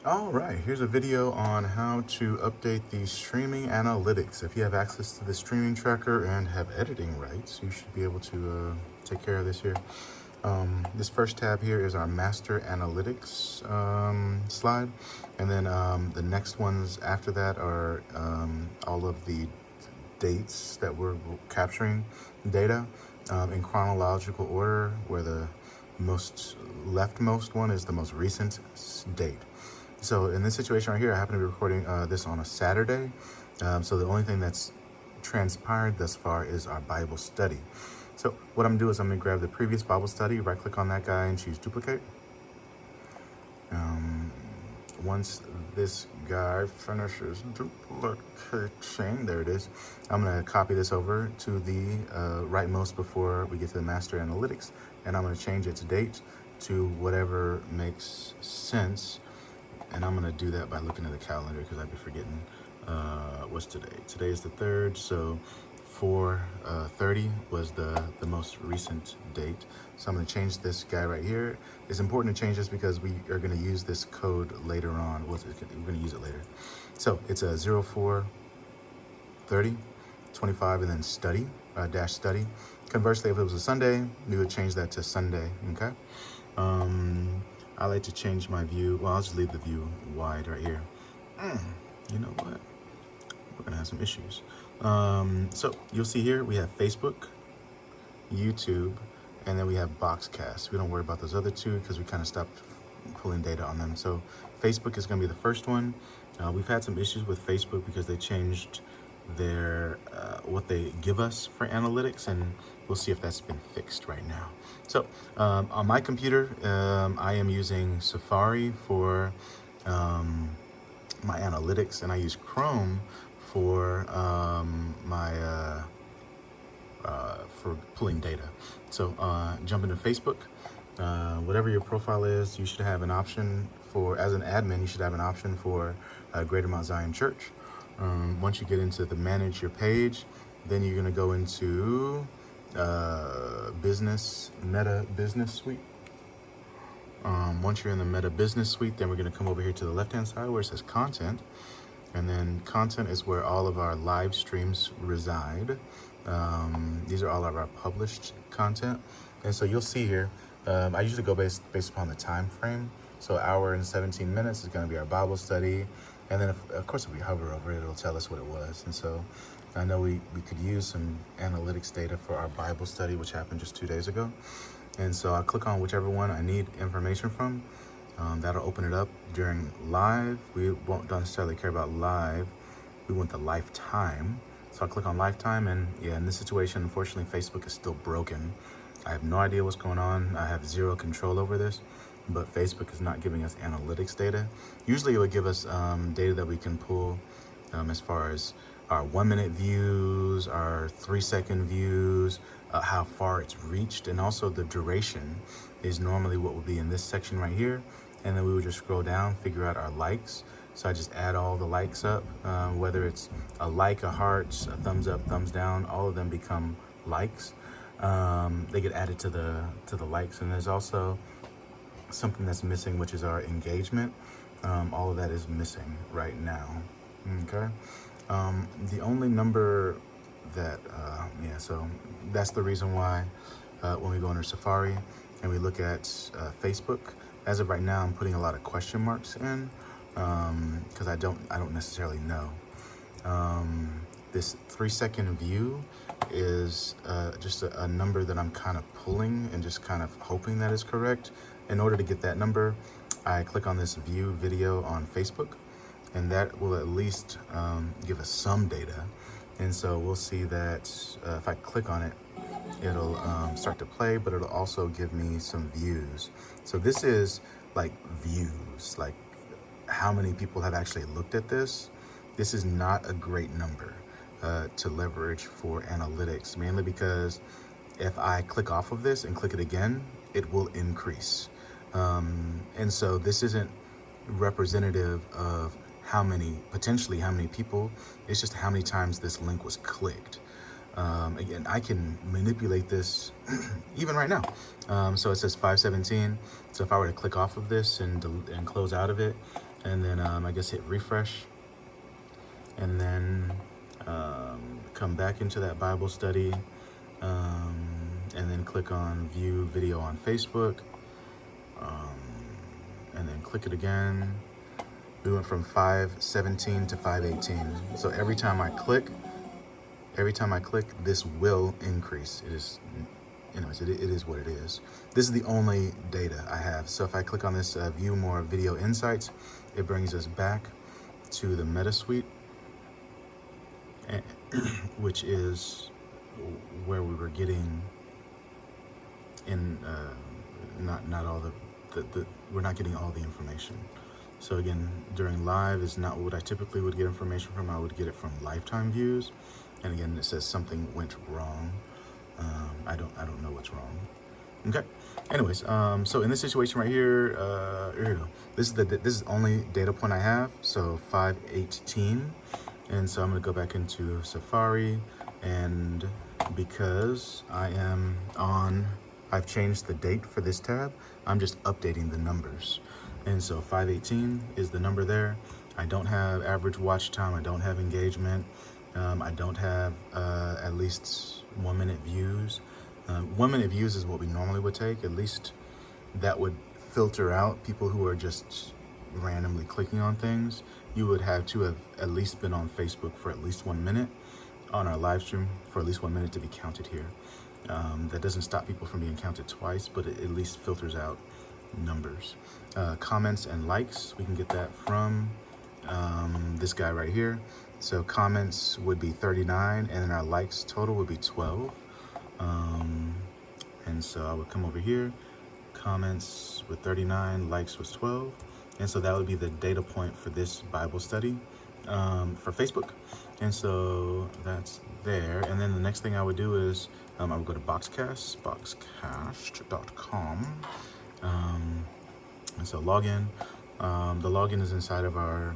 All right, here's a video on how to update the streaming analytics. If you have access to the streaming tracker and have editing rights, you should be able to take care of this here. This first tab here is our master analytics slide. And then the next ones after that are all of the dates that we're capturing data in chronological order, where the most leftmost one is the most recent date. So in this situation right here, I happen to be recording this on a Saturday. So the only thing that's transpired thus far is our Bible study. So what I'm gonna do is I'm gonna grab the previous Bible study, right click on that guy and choose duplicate. Once this guy finishes duplicating, there it is, I'm gonna copy this over to the rightmost before we get to the master analytics, and I'm gonna change its date to whatever makes sense. And I'm gonna do that by looking at the calendar because I'd be forgetting what's today. Today is the 3rd, so 4/30 was the most recent date. So I'm gonna change this guy right here. It's important to change this because we are gonna use this code later on. We're gonna use it later. So it's a 04/30/25 and then study, dash study. Conversely, if it was a Sunday, we would change that to Sunday, okay? I like to change my view. Well, I'll just leave the view wide right here. You know what? We're gonna have some issues. So you'll see here we have Facebook, YouTube, and then we have Boxcast. We don't worry about those other two because we kind of stopped pulling data on them. So Facebook is gonna be the first one. We've had some issues with Facebook because they changed their what they give us for analytics, and we'll see if that's been fixed right now. So on my computer, I am using Safari for my analytics, and I use Chrome for for pulling data. So jump into Facebook. Whatever your profile is, you should have an option for, as an admin, you should have an option for Greater Mount Zion Church. Once you get into the manage your page, then you're gonna go into Meta Business Suite. Once you're in the Meta Business Suite, then we're gonna come over here to the left-hand side where it says content. And then content is where all of our live streams reside. These are all of our published content. And so you'll see here, I usually go based upon the time frame. So hour and 17 minutes is gonna be our Bible study. And then of course, if we hover over it, it'll tell us what it was. And so I know we could use some analytics data for our Bible study, which happened just 2 days ago. And so I'll click on whichever one I need information from. That'll open it up during live. We won't necessarily care about live. We want the lifetime. So I'll click on lifetime, and yeah, in this situation, unfortunately, Facebook is still broken. I have no idea what's going on. I have zero control over this, but Facebook is not giving us analytics data. Usually it would give us data that we can pull as far as our 1-minute views, our 3-second views, how far it's reached, and also the duration is normally what would be in this section right here. And then we would just scroll down, figure out our likes. So I just add all the likes up, whether it's a like, a heart, a thumbs up, thumbs down, all of them become likes. They get added to the likes. And there's also something that's missing, which is our engagement. All of that is missing right now, okay? The only number that, so that's the reason why when we go under Safari and we look at Facebook, as of right now, I'm putting a lot of question marks in because I don't necessarily know. This 3-second view is just a number that I'm kind of pulling and just kind of hoping that is correct. In order to get that number, I click on this view video on Facebook, and that will at least give us some data. And so we'll see that if I click on it, it'll start to play, but it'll also give me some views. So this is like views, like how many people have actually looked at this. This is not a great number to leverage for analytics, mainly because if I click off of this and click it again, it will increase. And so this isn't representative of potentially how many people. It's just how many times this link was clicked. Again, I can manipulate this even right now. So it says 517. So if I were to click off of this and close out of it, and then I guess hit refresh, and then come back into that Bible study, and then click on view video on Facebook, and then click it again. We went from 517 to 518. So every time I click, this will increase. It is, anyways, it is what it is. This is the only data I have. So if I click on this view more video insights, it brings us back to the Meta Suite, which is where we were getting in, not all the we're not getting all the information. So again, during live is not what I typically would get information from. I would get it from lifetime views. And again, it says something went wrong. I don't know what's wrong. Okay. Anyways, so in this situation right here, here we go. This is the only data point I have. So 518, and so I'm gonna go back into Safari, and because I've changed the date for this tab. I'm just updating the numbers, and so 518 is the number there. I don't have average watch time. I don't have engagement. I don't have at least 1 minute views. 1 minute views is what we normally would take. At least that would filter out people who are just randomly clicking on things. You would have to have at least been on Facebook for at least 1 minute, on our live stream for at least 1 minute to be counted here. That doesn't stop people from being counted twice, but it at least filters out numbers. Comments and likes, we can get that from this guy right here. So comments would be 39, and then our likes total would be 12. And so I would come over here, comments with 39, likes was 12. And so that would be the data point for this Bible study for Facebook. And so that's there. And then the next thing I would do is I would go to Boxcast, boxcast.com. And so login. The login is inside of our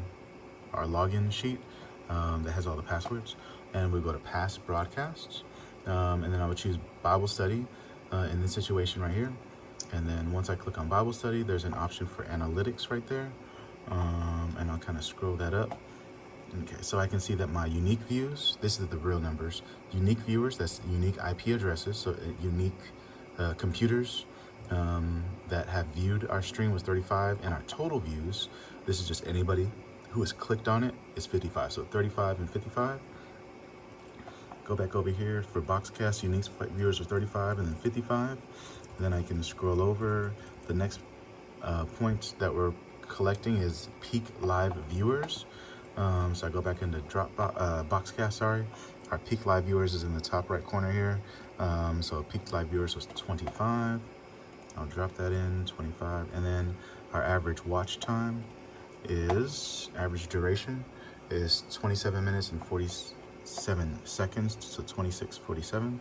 login sheet that has all the passwords. And we go to past broadcasts. And then I would choose Bible study in this situation right here. And then once I click on Bible study, there's an option for analytics right there. And I'll kind of scroll that up. Okay, so I can see that my unique views, this is the real numbers. Unique viewers, that's unique IP addresses, so unique computers that have viewed our stream was 35, and our total views, this is just anybody who has clicked on it, is 55. So 35 and 55. Go back over here for Boxcast, unique viewers are 35 and then 55. And then I can scroll over. The next point that we're collecting is peak live viewers. So I go back into Boxcast, sorry. Our peak live viewers is in the top right corner here. So peak live viewers was 25. I'll drop that in, 25. And then our average watch time is, average duration is 27 minutes and 47 seconds, so 26:47.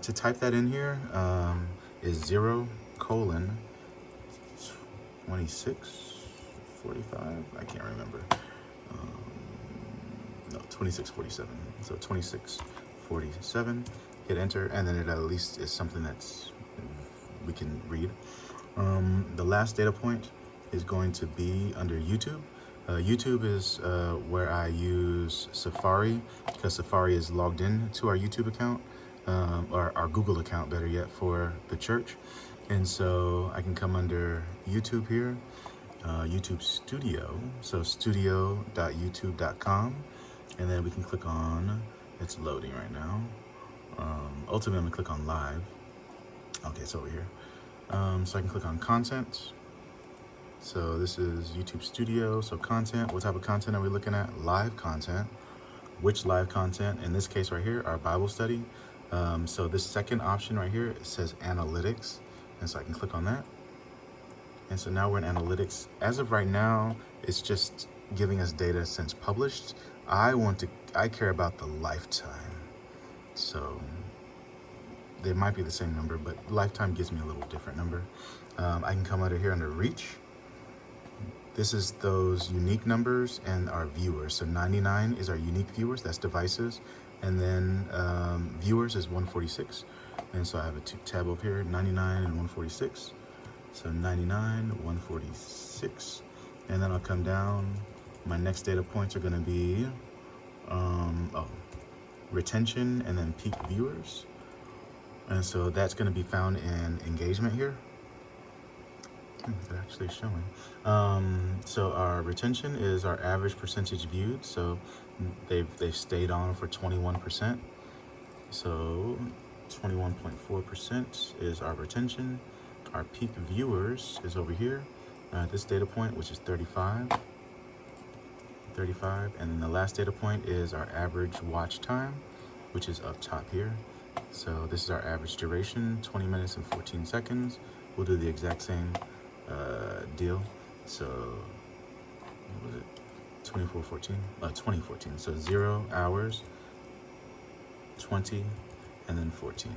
To type that in here is 0:26:45. I can't remember. No, 26:47. So 26:47. Hit enter, and then it at least is something that's we can read. The last data point is going to be under YouTube. YouTube is where I use Safari, because Safari is logged in to our YouTube account, or our Google account, better yet, for the church. And so I can come under YouTube here, YouTube Studio, so studio.youtube.com, and then we can click on, it's loading right now. Ultimately, I'm gonna click on live. Okay, it's over here. So I can click on content. So this is YouTube Studio. So content, what type of content are we looking at? Live content. Which live content? In this case right here, our Bible study. So this second option right here, it says analytics. And so I can click on that. And so now we're in analytics. As of right now, it's just giving us data since published. I care about the lifetime. So they might be the same number, but lifetime gives me a little different number. I can come under here under reach. This is those unique numbers and our viewers. So 99 is our unique viewers, that's devices. And then viewers is 146. And so I have a tab over here, 99 and 146. So 99, 146. And then I'll come down. My next data points are gonna be, retention and then peak viewers. And so that's gonna be found in engagement here. They're actually showing. So our retention is our average percentage viewed. So they've stayed on for 21%. So 21.4% is our retention. Our peak viewers is over here at this data point, which is 35. And then the last data point is our average watch time, which is up top here. So this is our average duration, 20 minutes and 14 seconds. We'll do the exact same deal. So what was it? 2014. So 0 hours, 20, and then 14.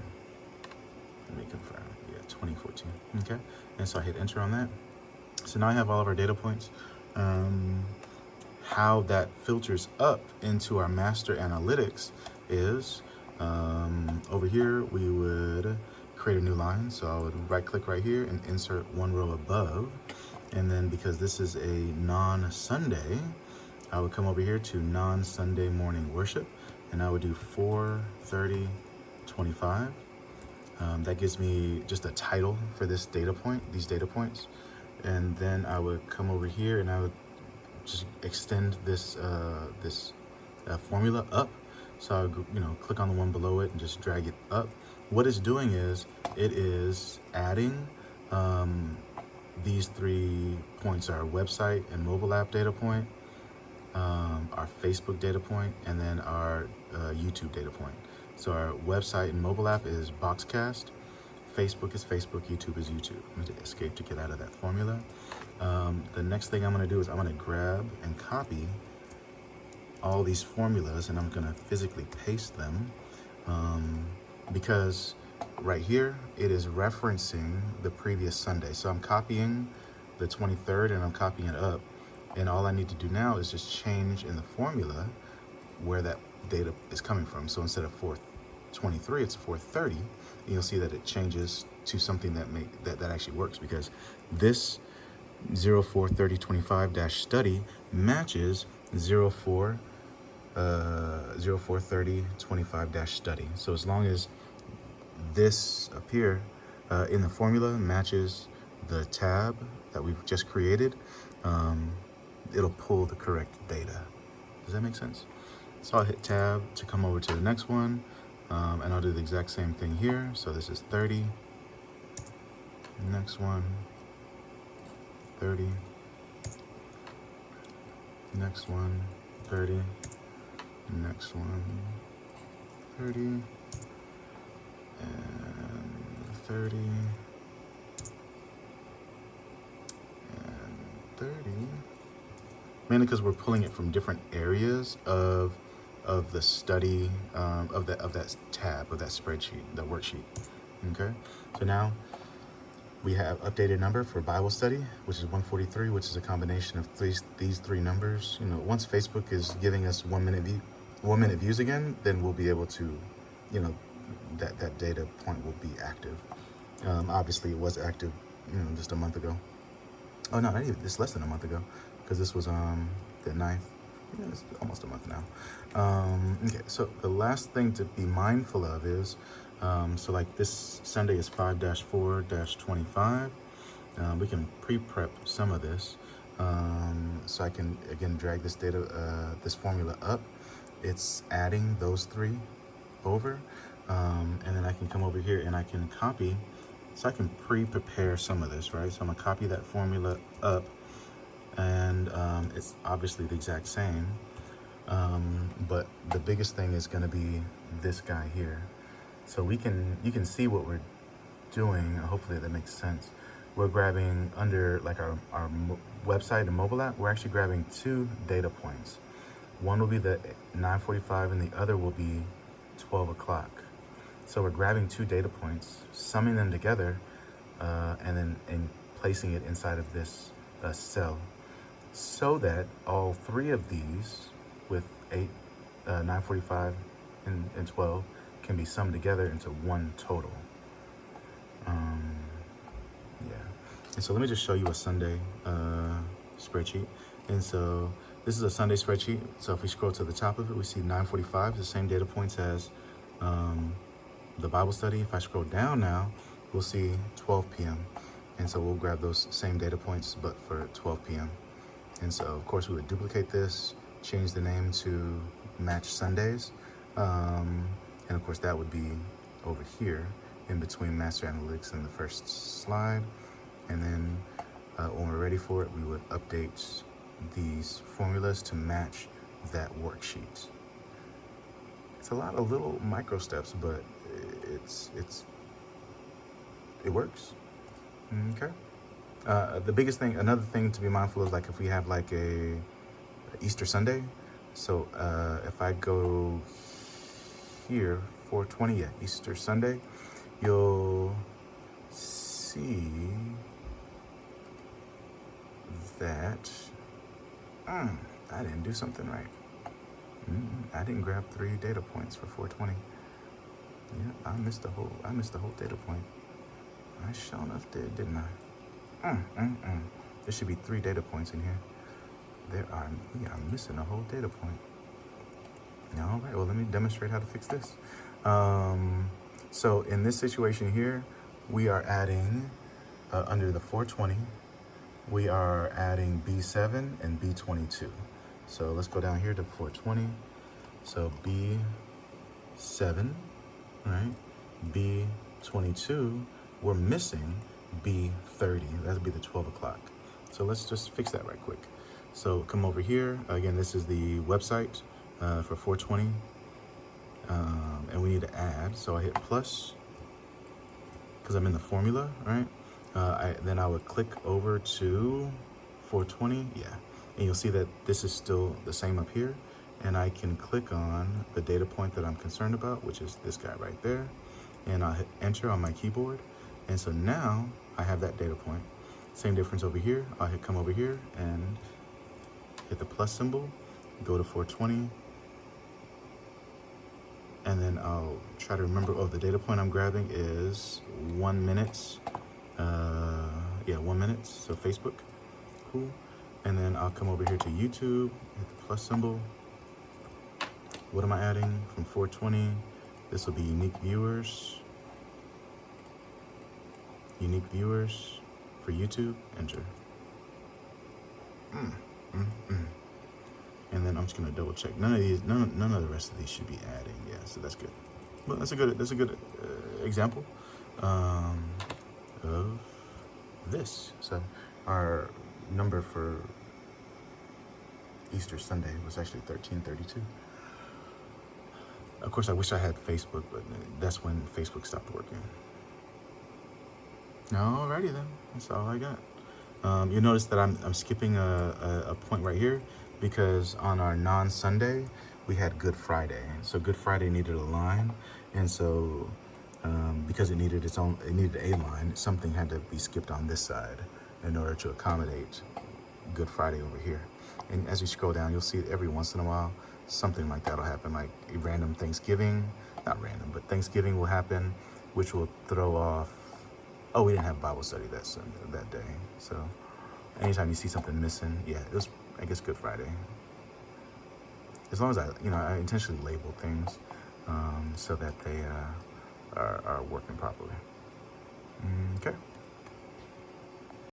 Let me confirm. Yeah, 2014. Okay. And so I hit enter on that. So now I have all of our data points. How that filters up into our master analytics is over here we would create a new line. So I would right click right here and insert one row above. And then because this is a non-Sunday, I would come over here to non-Sunday morning worship, and I would do 4:30:25. That gives me just a title for this data point, these data points. And then I would come over here and I would just extend this formula up. So I would, click on the one below it and just drag it up. What it's doing is it is adding these 3 points: our website and mobile app data point, our Facebook data point, and then our YouTube data point. So our website and mobile app is Boxcast, Facebook is Facebook, YouTube is YouTube. I'm going to escape to get out of that formula. The next thing I'm going to do is I'm going to grab and copy all these formulas, and I'm going to physically paste them because right here it is referencing the previous Sunday. So I'm copying the 23rd and I'm copying it up, and all I need to do now is just change in the formula where that data is coming from. So instead of 4:23, it's 4:30. And you'll see that it changes to something that actually works, because this 04:30:25 matches 04:30:25 study. So as long as this up here in the formula matches the tab that we've just created, it'll pull the correct data. Does that make sense? So I'll hit tab to come over to the next one, and I'll do the exact same thing here. So this is 30, next one, 30, next one, 30, next one, 30, and 30, and 30. Mainly because we're pulling it from different areas of the study, of that tab, of that spreadsheet, the worksheet. Okay, so now we have updated number for Bible study, which is 143, which is a combination of these 3 numbers. Once Facebook is giving us 1 minute views again, then we'll be able to, that data point will be active. Obviously, it was active, just a month ago. Oh no, not even. It's less than a month ago, because this was the 9th. Yeah, it's almost a month now. Okay, so the last thing to be mindful of is, so like this Sunday is 5-4-25. We can pre-prep some of this, so I can again drag this this formula up. It's adding those 3 over, and then I can come over here and I can copy. So I can pre-prepare some of this, right? So I'm gonna copy that formula up, and it's obviously the exact same, but the biggest thing is gonna be this guy here. So you can see what we're doing. Hopefully that makes sense. We're grabbing under like our website and mobile app, we're actually grabbing 2 data points. One will be the 9:45 and the other will be 12 o'clock. So we're grabbing 2 data points, summing them together, and then placing it inside of this cell, so that all 3 of these with 9:45 and 12 can be summed together into one total. Yeah. And so let me just show you a Sunday spreadsheet. And so this is a Sunday spreadsheet. So if we scroll to the top of it, we see 9:45, the same data points as the Bible study. If I scroll down now, we'll see 12 p.m. And so we'll grab those same data points, but for 12 p.m. And so, of course, we would duplicate this, change the name to match Sundays. And of course, that would be over here in between Master Analytics and the first slide. And then when we're ready for it, we would update these formulas to match that worksheet. It's a lot of little micro steps, but it works. Okay. The biggest thing, another thing to be mindful is like if we have like a Easter Sunday. So if I go here, 420, yeah, Easter Sunday, you'll see that I didn't do something right. I didn't grab 3 data points for 420. Yeah, I missed the whole data point. I sure enough did, didn't I? There should be 3 data points in here. We are missing a whole data point. All right, well, let me demonstrate how to fix this. So in this situation here, we are adding, under the 420, we are adding B7 and B22. So let's go down here to 420. So B7, right? B22, we're missing B30. That'll be the 12 o'clock. So let's just fix that right quick. So come over here. Again, this is the website for 420. And we need to add. So I hit plus because I'm in the formula, right? Then I would click over to 420. Yeah. And you'll see that this is still the same up here. And I can click on the data point that I'm concerned about, which is this guy right there. And I'll hit enter on my keyboard. And so now I have that data point. Same difference over here. I'll hit come over here and hit the plus symbol, go to 420. And then I'll try to remember, the data point I'm grabbing is 1 minute. 1 minute, so Facebook, cool. And then I'll come over here to YouTube, hit the plus symbol. What am I adding from 420? This will be unique viewers. Unique viewers for YouTube, enter. And then I'm just gonna double check. None of the rest of these should be adding. Yeah, so that's good. Well, that's a good example of this. So our number for Easter Sunday was actually 1332. Of course, I wish I had Facebook, but that's when Facebook stopped working. Alrighty then, that's all I got. You'll notice that I'm skipping a point right here because on our non-Sunday, we had Good Friday. So Good Friday needed a line. And so because it needed a line, something had to be skipped on this side in order to accommodate Good Friday over here. And as you scroll down, you'll see it every once in a while, something like that will happen, like a random Thanksgiving, not random, but Thanksgiving will happen, which will throw off, we didn't have Bible study that day. So anytime you see something missing, yeah, it was, I guess, Good Friday. As long as I intentionally label things so that they are working properly. Okay.